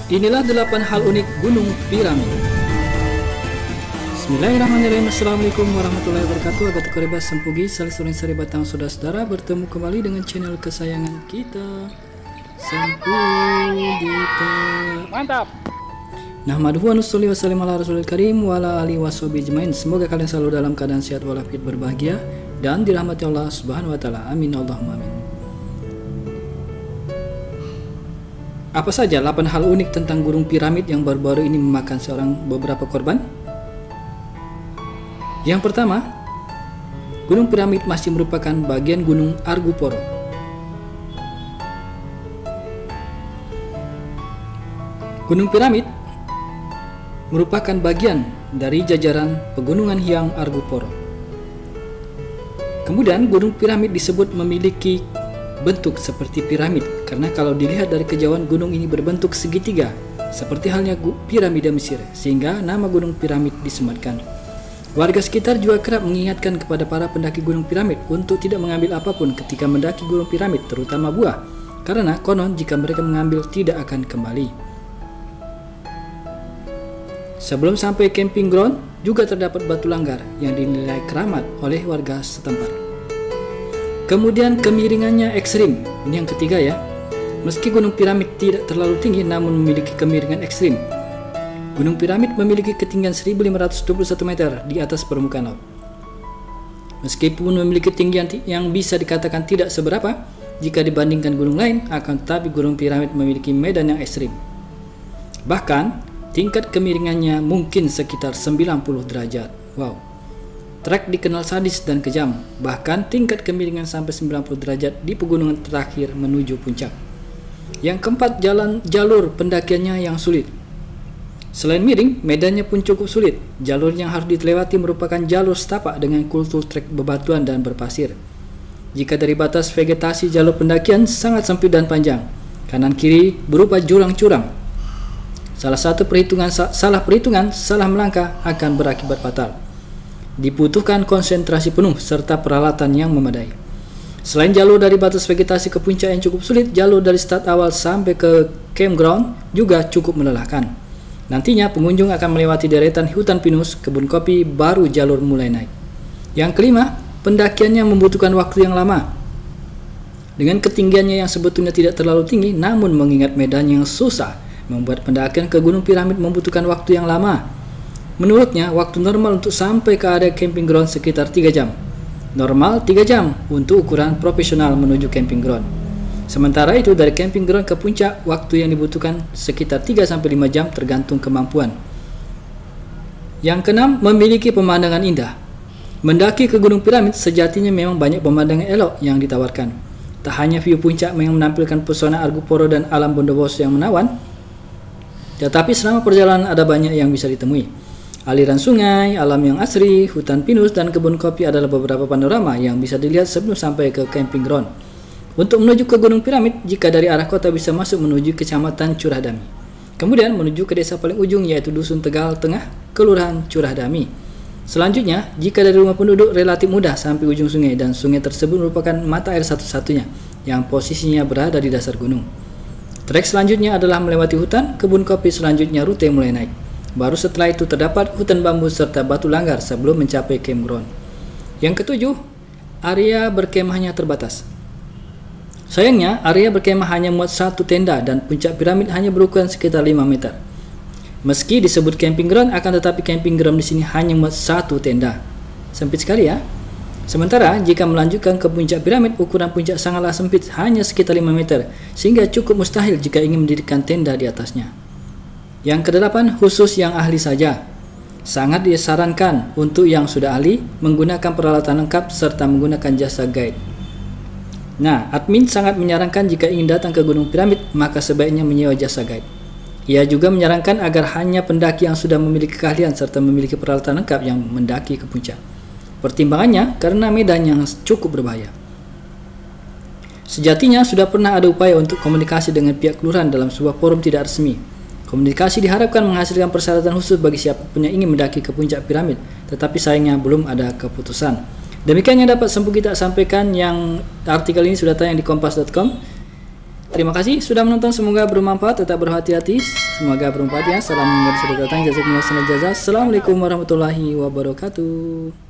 Inilah 8 hal unik Gunung Piramid. Bismillahirrahmanirrahim. Assalamualaikum warahmatullahi wabarakatuh. Agak koribas sempugi salisorin sari batang saudara-saudara, bertemu kembali dengan channel kesayangan kita, Sempugita. Mantap. Nahmaduhu wa nusolli wa sallim ala rasulil karim wa ala alihi washabihi ajmain. Semoga kalian selalu dalam keadaan sehat walafiat, berbahagia dan dirahmati Allah Subhanahu wa taala. Amin Allahumma amin. Apa saja 8 hal unik tentang Gunung Piramid yang baru-baru ini memakan beberapa korban? Yang pertama, Gunung Piramid masih merupakan bagian Gunung Argopuro. Gunung Piramid merupakan bagian dari jajaran pegunungan Hyang Argopuro. Kemudian Gunung Piramid disebut memiliki bentuk seperti piramid karena kalau dilihat dari kejauhan gunung ini berbentuk segitiga seperti halnya piramida Mesir, sehingga nama Gunung Piramid disematkan. Warga sekitar juga kerap mengingatkan kepada para pendaki Gunung Piramid untuk tidak mengambil apapun ketika mendaki Gunung Piramid, terutama buah, karena konon jika mereka mengambil tidak akan kembali. Sebelum sampai camping ground juga terdapat batu langgar yang dinilai keramat oleh warga setempat. Kemudian kemiringannya ekstrim. Ini yang ketiga ya. Meski Gunung Piramid tidak terlalu tinggi namun memiliki kemiringan ekstrim. Gunung Piramid memiliki ketinggian 1521 meter di atas permukaan laut. Meskipun memiliki ketinggian yang bisa dikatakan tidak seberapa jika dibandingkan gunung lain, akan tetapi Gunung Piramid memiliki medan yang ekstrim. Bahkan tingkat kemiringannya mungkin sekitar 90 derajat. Wow. Trek dikenal sadis dan kejam, bahkan tingkat kemiringan sampai 90 derajat di pegunungan terakhir menuju puncak. Yang keempat, jalur pendakiannya yang sulit. Selain miring, medannya pun cukup sulit. Jalur yang harus dilewati merupakan jalur setapak dengan kultur trek bebatuan dan berpasir. Jika dari batas vegetasi, jalur pendakian sangat sempit dan panjang. Kanan kiri berupa jurang curam. Salah perhitungan salah melangkah akan berakibat fatal. Dibutuhkan konsentrasi penuh serta peralatan yang memadai. Selain jalur dari batas vegetasi ke puncak yang cukup sulit, jalur dari start awal sampai ke campground juga cukup melelahkan. Nantinya pengunjung akan melewati deretan hutan pinus, kebun kopi, baru jalur mulai naik. Yang kelima, pendakiannya membutuhkan waktu yang lama. Dengan ketinggiannya yang sebetulnya tidak terlalu tinggi, namun mengingat medan yang susah, membuat pendakian ke Gunung Piramid membutuhkan waktu yang lama. Menurutnya, waktu normal untuk sampai ke area camping ground sekitar 3 jam. Normal 3 jam untuk ukuran profesional menuju camping ground. Sementara itu dari camping ground ke puncak, waktu yang dibutuhkan sekitar 3-5 jam tergantung kemampuan. Yang keenam, memiliki pemandangan indah. Mendaki ke Gunung Piramid sejatinya memang banyak pemandangan elok yang ditawarkan. Tak hanya view puncak yang menampilkan pesona Argopuro dan alam Bondowoso yang menawan, tetapi selama perjalanan ada banyak yang bisa ditemui. Aliran sungai, alam yang asri, hutan pinus, dan kebun kopi adalah beberapa panorama yang bisa dilihat sebelum sampai ke camping ground. Untuk menuju ke Gunung Piramid, jika dari arah kota bisa masuk menuju kecamatan Curahdami. Kemudian menuju ke desa paling ujung yaitu Dusun Tegal Tengah, Kelurahan Curahdami. Selanjutnya, jika dari rumah penduduk relatif mudah sampai ujung sungai, dan sungai tersebut merupakan mata air satu-satunya yang posisinya berada di dasar gunung. Trek selanjutnya adalah melewati hutan, kebun kopi, selanjutnya rute mulai naik. Baru setelah itu terdapat hutan bambu serta batu langgar sebelum mencapai campground. Yang ketujuh, area berkemahnya terbatas. Sayangnya, area berkemah hanya muat 1 tenda dan puncak piramid hanya berukuran sekitar 5 meter. Meski disebut camping ground, akan tetapi camping ground di sini hanya muat 1 tenda. Sempit sekali ya. Sementara jika melanjutkan ke puncak piramid, ukuran puncak sangatlah sempit, hanya sekitar 5 meter, sehingga cukup mustahil jika ingin mendirikan tenda di atasnya. Yang kedelapan, khusus yang ahli saja. Sangat disarankan untuk yang sudah ahli menggunakan peralatan lengkap serta menggunakan jasa guide. Nah, admin sangat menyarankan jika ingin datang ke Gunung Piramid, maka sebaiknya menyewa jasa guide. Ia juga menyarankan agar hanya pendaki yang sudah memiliki keahlian serta memiliki peralatan lengkap yang mendaki ke puncak. Pertimbangannya karena medan yang cukup berbahaya. Sejatinya sudah pernah ada upaya untuk komunikasi dengan pihak kelurahan dalam sebuah forum tidak resmi. Komunikasi diharapkan menghasilkan persyaratan khusus bagi siapapun yang ingin mendaki ke puncak piramid, tetapi sayangnya belum ada keputusan. Demikian yang dapat Sempugita sampaikan, yang artikel ini sudah tayang di kompas.com. Terima kasih sudah menonton, semoga bermanfaat, tetap berhati-hati, semoga bermanfaat ya. Salam dari saudara datang, jazakumullah khairan jazaa. Assalamualaikum warahmatullahi wabarakatuh.